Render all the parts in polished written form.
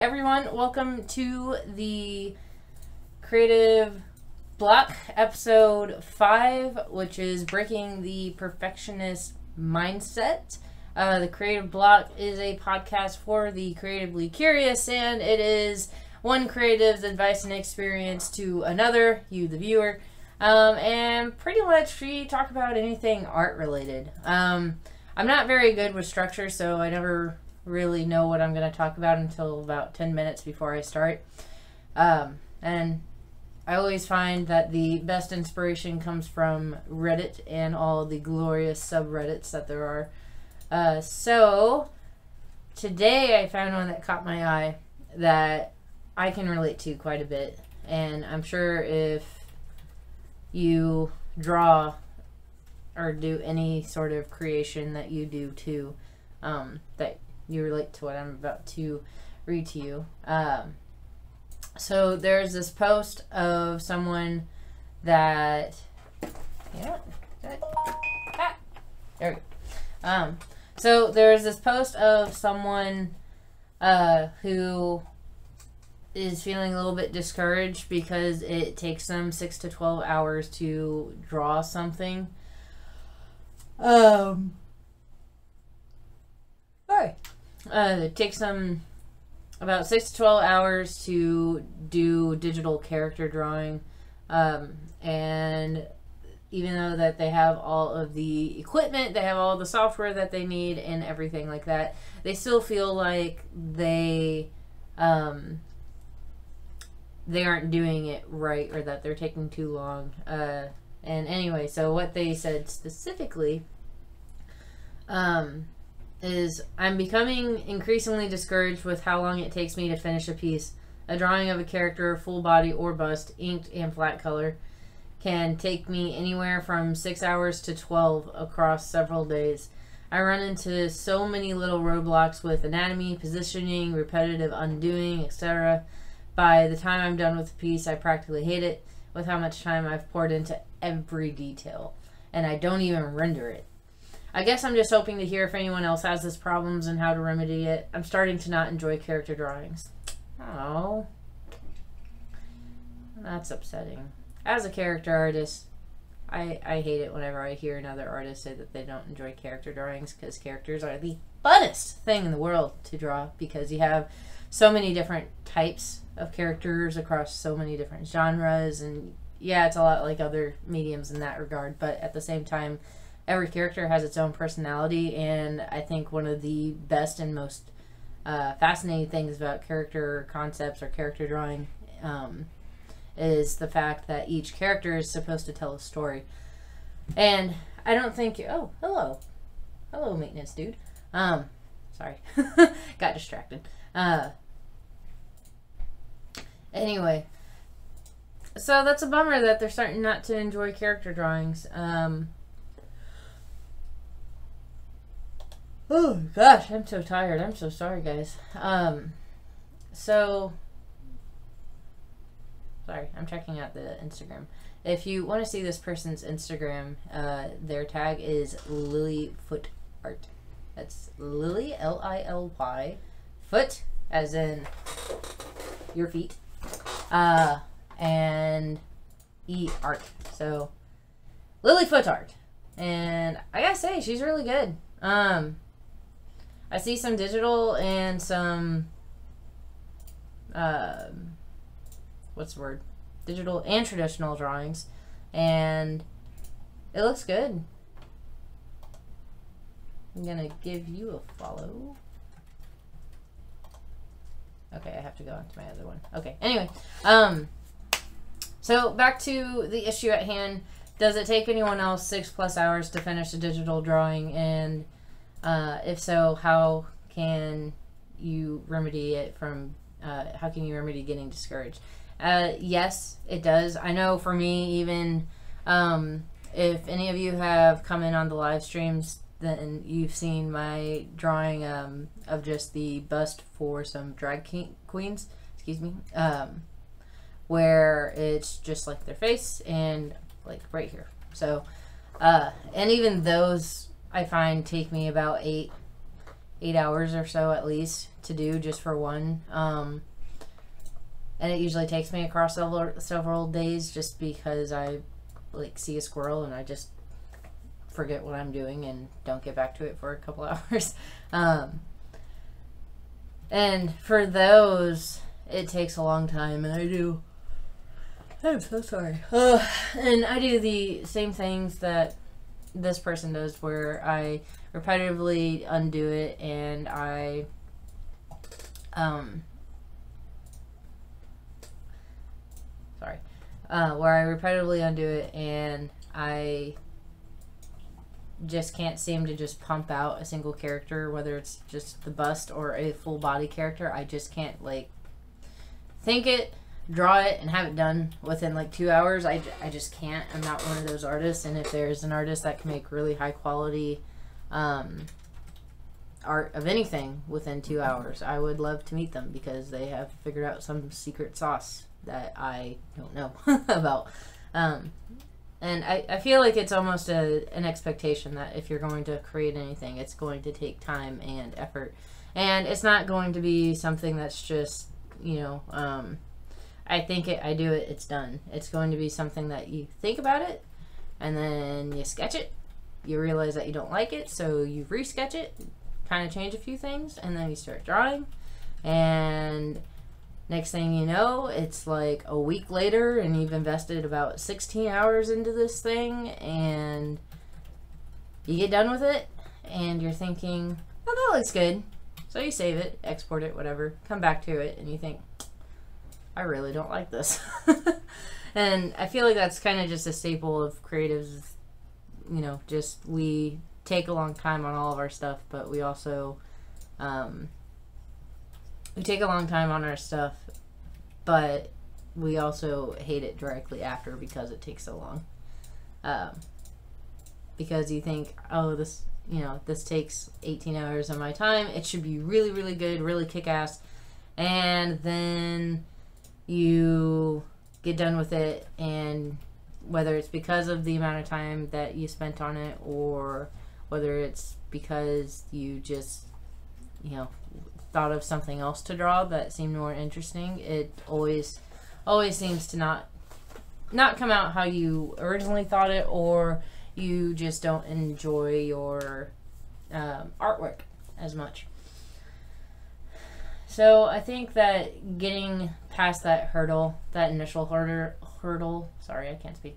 everyone, welcome to the Creative Block episode 5, which is breaking the perfectionist mindset. The Creative Block is a podcast for the creatively curious, and it is one creative's advice and experience to another, you the viewer, and pretty much we talk about anything art related. I'm not very good with structure, so I never really know what I'm going to talk about until about 10 minutes before I start. And I always find that the best inspiration comes from Reddit and all the glorious subreddits that there are. So today I found one that caught my eye that I can relate to quite a bit. And I'm sure if you draw or do any sort of creation that you do too, that you relate to what I'm about to read to you. So there's this post of someone that, there we go. So there's this post of someone who is feeling a little bit discouraged because it takes them 6 to 12 hours to draw something. It takes them about 6 to 12 hours to do digital character drawing, and even though that they have all of the equipment, they have all the software that they need and everything like that, they still feel like they aren't doing it right, or that they're taking too long. And anyway, so what they said specifically is, I'm becoming increasingly discouraged with how long it takes me to finish a piece. A drawing of a character, full body or bust, inked and flat color, can take me anywhere from 6 hours to 12 across several days. I run into so many little roadblocks with anatomy, positioning, repetitive undoing, etc. By the time I'm done with the piece, I practically hate it with how much time I've poured into every detail, and I don't even render it. I guess I'm just hoping to hear if anyone else has this problems and how to remedy it. I'm starting to not enjoy character drawings. Oh, that's upsetting. As a character artist, I hate it whenever I hear another artist say that they don't enjoy character drawings, because characters are the funnest thing in the world to draw, because you have so many different types of characters across so many different genres, and yeah, it's a lot like other mediums in that regard, but at the same time, every character has its own personality, and I think one of the best and most fascinating things about character concepts or character drawing is the fact that each character is supposed to tell a story. And I don't think... Oh, hello. Hello, maintenance dude. Sorry. Got distracted. Anyway. So that's a bummer that they're starting not to enjoy character drawings. Oh gosh, I'm so tired. I'm so sorry, guys. So sorry, I'm checking out the Instagram. If you want to see this person's Instagram, their tag is Lilyfoot Art. That's Lily, L-I-L-Y, foot, as in your feet, and E-Art. So Lilyfoot Art, and I gotta say, she's really good. I see some digital and some, what's the word? Digital and traditional drawings, and it looks good. I'm gonna give you a follow. Okay, I have to go on to my other one. Okay, anyway, so back to the issue at hand. Does it take anyone else 6+ hours to finish a digital drawing? And if so, how can you remedy it from, how can you remedy getting discouraged? Yes, it does. I know for me, even if any of you have come in on the live streams, then you've seen my drawing of just the bust for some drag queens, excuse me, where it's just like their face and like right here. So and even those I find take me about 8 8 hours or so at least to do just for one. And it usually takes me across several days just because I like see a squirrel and I just forget what I'm doing and don't get back to it for a couple hours. And for those, it takes a long time, and I'm so sorry. And I do the same things that this person does, where I repetitively undo it, and I where I repetitively undo it, and I just can't seem to just pump out a single character, whether it's just the bust or a full body character. I just can't like think it, draw it, and have it done within like 2 hours. I just can't. I'm not one of those artists. And if there's an artist that can make really high quality art of anything within 2 hours, I would love to meet them, because they have figured out some secret sauce that I don't know about. And I feel like it's almost an expectation that if you're going to create anything, it's going to take time and effort. And it's not going to be something that's just, you know, I think it, I do it, it's done. It's going to be something that you think about it, and then you sketch it. You realize that you don't like it, so you re-sketch it, kind of change a few things, and then you start drawing. And next thing you know, it's like a week later, and you've invested about 16 hours into this thing, and you get done with it, and you're thinking, oh, that looks good. So you save it, export it, whatever, come back to it, and you think, I really don't like this. And I feel like that's kind of just a staple of creatives, you know, just we take a long time on all of our stuff, but we also, we take a long time on our stuff, but we also hate it directly after because it takes so long. Because you think, oh, this, you know, this takes 18 hours of my time. It should be really, really good, really kick-ass. And then you get done with it, and whether it's because of the amount of time that you spent on it, or whether it's because you just, you know, thought of something else to draw that seemed more interesting, it always seems to not come out how you originally thought it, or you just don't enjoy your artwork as much. So I think that getting past that hurdle, that initial hurdle, sorry, I can't speak.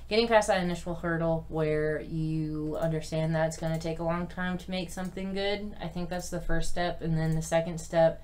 Getting past that initial hurdle where you understand that it's going to take a long time to make something good, I think that's the first step. And then the second step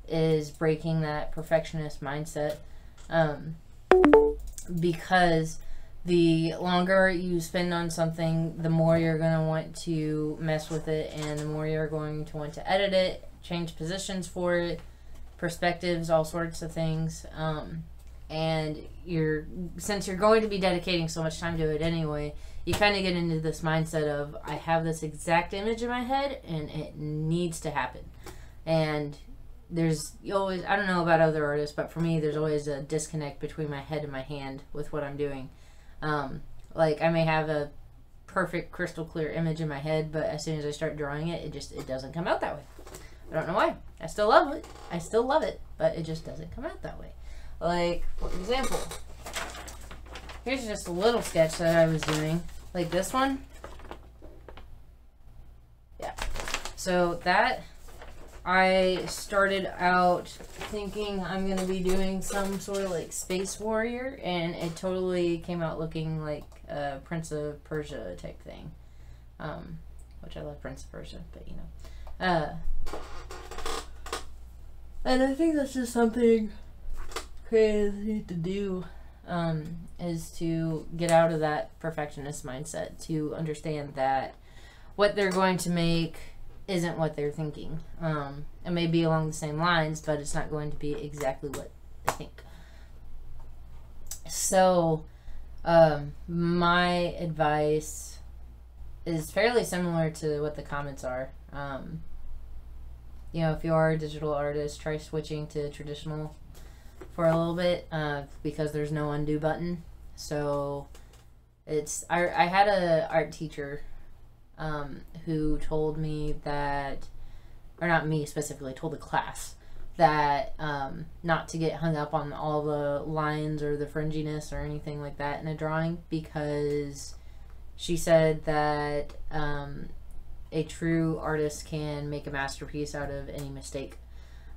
is breaking that perfectionist mindset. Because the longer you spend on something, the more you're going to want to mess with it, and the more you're going to want to edit it, change positions for it, perspectives, all sorts of things. And since you're going to be dedicating so much time to it anyway, you kind of get into this mindset of, I have this exact image in my head and it needs to happen. And there's always, I don't know about other artists, but for me, there's always a disconnect between my head and my hand with what I'm doing. Like I may have a perfect crystal clear image in my head, but as soon as I start drawing it, it doesn't come out that way. I don't know why. I still love it, but it just doesn't come out that way. Like, for example, here's just a little sketch that I was doing, like this one. Yeah. So that, I started out thinking I'm going to be doing some sort of like space warrior, and it totally came out looking like a Prince of Persia type thing. Which I love Prince of Persia, but you know. And I think that's just something crazy to do, is to get out of that perfectionist mindset, to understand that what they're going to make isn't what they're thinking. It may be along the same lines, but it's not going to be exactly what they think. So my advice is fairly similar to what the comments are. You know, if you are a digital artist, try switching to traditional for a little bit, because there's no undo button. So I had a art teacher who told me that or not me specifically, told the class that not to get hung up on all the lines or the fringiness or anything like that in a drawing, because she said that a true artist can make a masterpiece out of any mistake.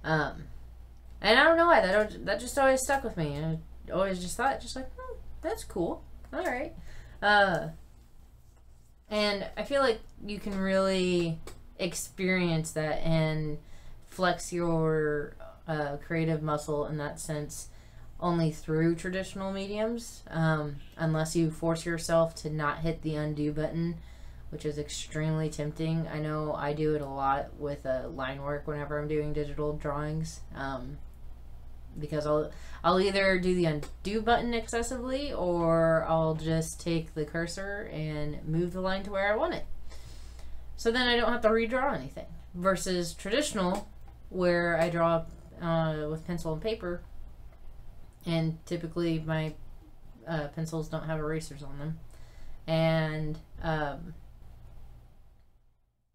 And I don't know why, that just always stuck with me. And I always just thought, just like, that's cool. All right. And I feel like you can really experience that and flex your creative muscle in that sense only through traditional mediums, unless you force yourself to not hit the undo button, which is extremely tempting. I know I do it a lot with line work whenever I'm doing digital drawings, because I'll either do the undo button excessively, or I'll just take the cursor and move the line to where I want it. So then I don't have to redraw anything. Versus traditional, where I draw with pencil and paper, and typically my pencils don't have erasers on them, and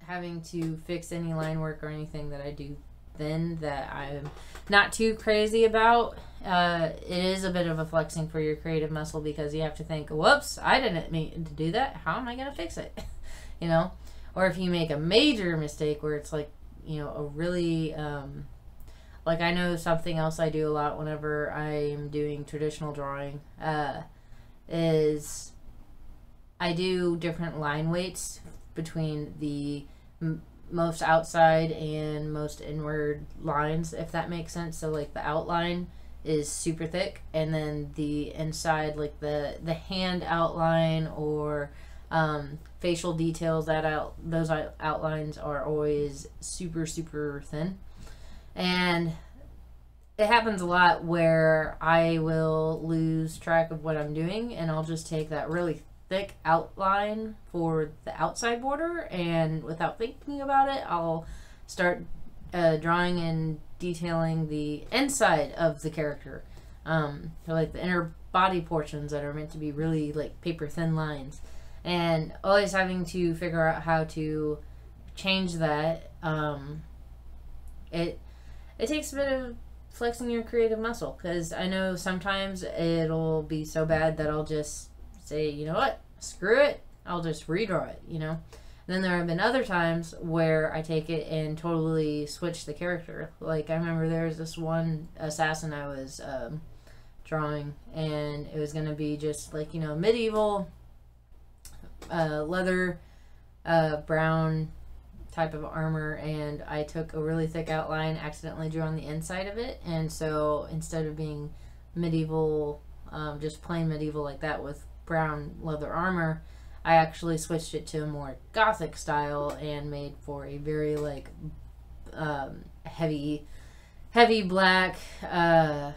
having to fix any line work or anything that I do then that I'm not too crazy about, it is a bit of a flexing for your creative muscle, because you have to think, whoops, I didn't mean to do that, how am I going to fix it? You know? Or if you make a major mistake where it's like, you know, a really like, I know something else I do a lot whenever I'm doing traditional drawing is I do different line weights between the most outside and most inward lines, if that makes sense. So like the outline is super thick, and then the inside, like the hand outline or facial details, those outlines are always super thin. And it happens a lot where I will lose track of what I'm doing, and I'll just take that really thick outline for the outside border, and without thinking about it, I'll start drawing and detailing the inside of the character, so like the inner body portions that are meant to be really like paper thin lines, and always having to figure out how to change that. It takes a bit of flexing your creative muscle, because I know sometimes it'll be so bad that I'll just say, you know what, screw it, I'll just redraw it, you know. And then there have been other times where I take it and totally switch the character. Like, I remember there was this one assassin I was drawing, and it was going to be just like, you know, medieval leather brown type of armor, and I took a really thick outline, accidentally drew on the inside of it, and so instead of being medieval, just plain medieval like that with brown leather armor, I actually switched it to a more gothic style and made for a very like heavy black type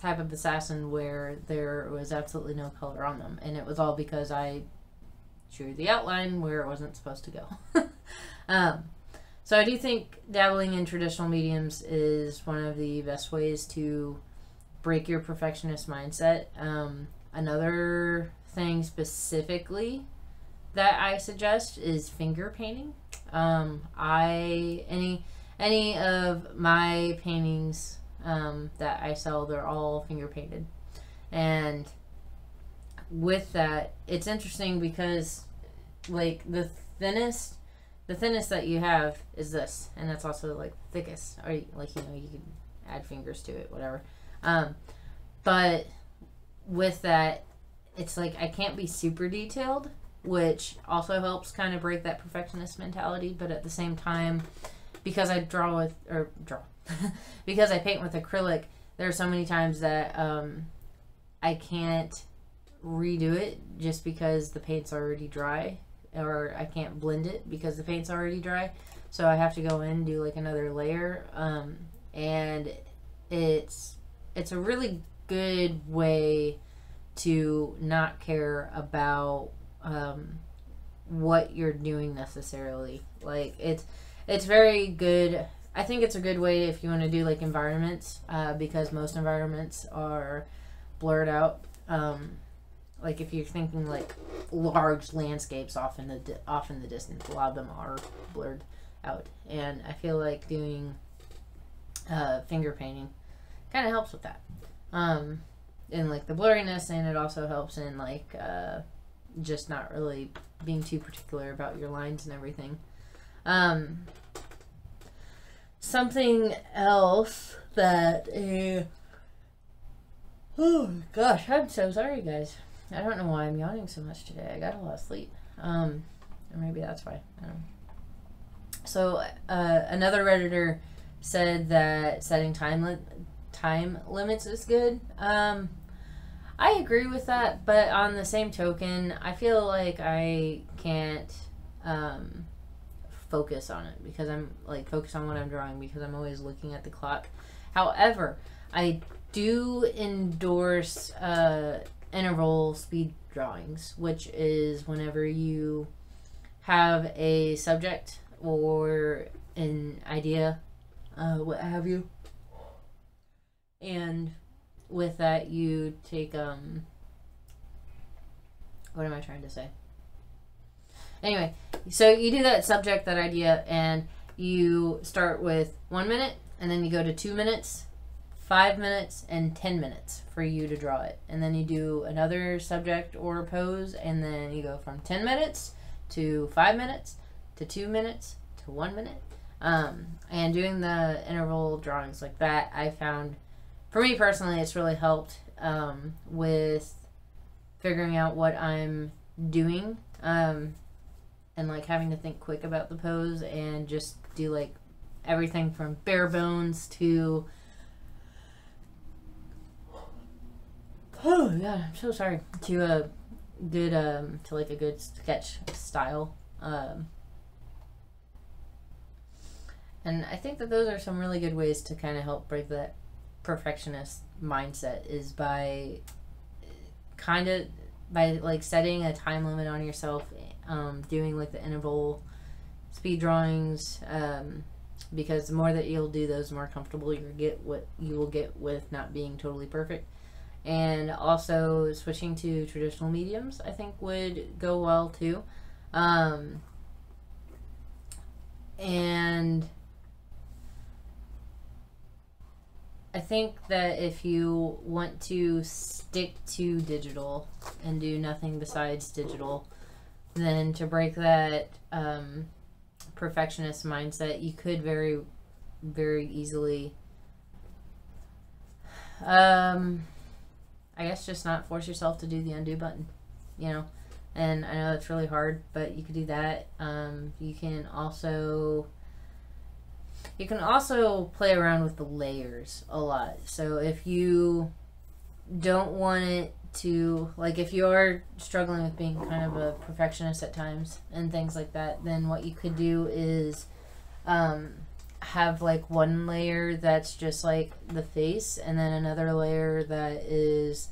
of assassin, where there was absolutely no color on them, and it was all because I drew the outline where it wasn't supposed to go. So I do think dabbling in traditional mediums is one of the best ways to break your perfectionist mindset. Another thing specifically that I suggest is finger painting. Any of my paintings that I sell, they're all finger painted, and with that, it's interesting because like the thinnest that you have is this, and that's also like the thickest, or like, you know, you can add fingers to it, whatever. But with that, it's like I can't be super detailed, which also helps kind of break that perfectionist mentality. But at the same time, because I because I paint with acrylic, there are so many times that I can't redo it just because the paint's already dry, or I can't blend it because the paint's already dry. So I have to go in and do like another layer, and it's a really good way to not care about what you're doing necessarily. Like, it's very good. I think it's a good way if you want to do like environments, because most environments are blurred out. Like if you're thinking like large landscapes off in the distance, a lot of them are blurred out. And I feel like doing finger painting kind of helps with that. In like the blurriness, and it also helps in like just not really being too particular about your lines and everything. Something else that oh gosh, I'm so sorry, guys. I don't know why I'm yawning so much today. I got a lot of sleep. Or maybe that's why. I don't know. So another Redditor said that setting time limits is good. I agree with that, but on the same token, I feel like I can't focus on it because I'm like focus on what I'm drawing because I'm always looking at the clock. However, I do endorse interval speed drawings, which is whenever you have a subject or an idea, what have you, and with that you take what am I trying to say? Anyway, so you do that subject, that idea, and you start with 1 minute, and then you go to 2 minutes, 5 minutes, and 10 minutes for you to draw it. And then you do another subject or pose, and then you go from 10 minutes to 5 minutes to 2 minutes to 1 minute. And doing the interval drawings like that, I found, for me personally, it's really helped with figuring out what I'm doing. And like having to think quick about the pose and just do like everything from bare bones to oh yeah, I'm so sorry, to a good to like a good sketch style. And I think that those are some really good ways to kind of help break that perfectionist mindset, is by like setting a time limit on yourself, doing like the interval speed drawings, because the more that you'll do those, the more comfortable you will get with not being totally perfect. And also switching to traditional mediums, I think, would go well too. And I think that if you want to stick to digital and do nothing besides digital, then to break that perfectionist mindset, you could very, very easily, I guess, just not force yourself to do the undo button, you know. And I know that's really hard, but you could do that. You can also play around with the layers a lot. So if you don't want it to, like, if you are struggling with being kind of a perfectionist at times and things like that, then what you could do is have like one layer that's just like the face, and then another layer that is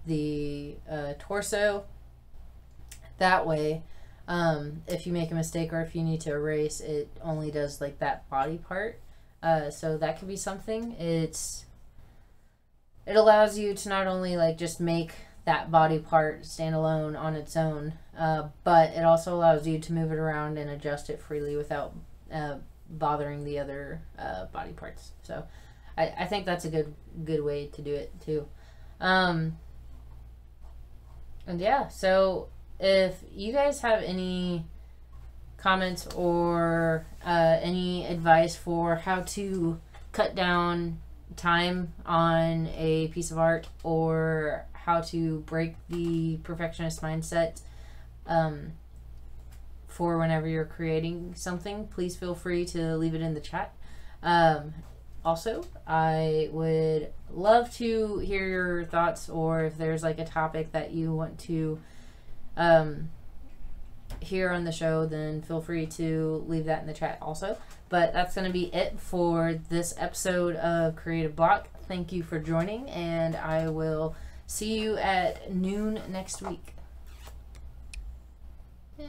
the torso. That way, if you make a mistake or if you need to erase, it only does like that body part. So that could be something. It allows you to not only like just make that body part stand alone on its own, but it also allows you to move it around and adjust it freely without bothering the other body parts. So I think that's a good way to do it too. And yeah, so if you guys have any comments or any advice for how to cut down time on a piece of art, or how to break the perfectionist mindset for whenever you're creating something, please feel free to leave it in the chat. Also, I would love to hear your thoughts, or if there's like a topic that you want to hear on the show, then feel free to leave that in the chat also. But that's going to be it for this episode of Creative Block. Thank you for joining, and I will see you at noon next week. Yeah.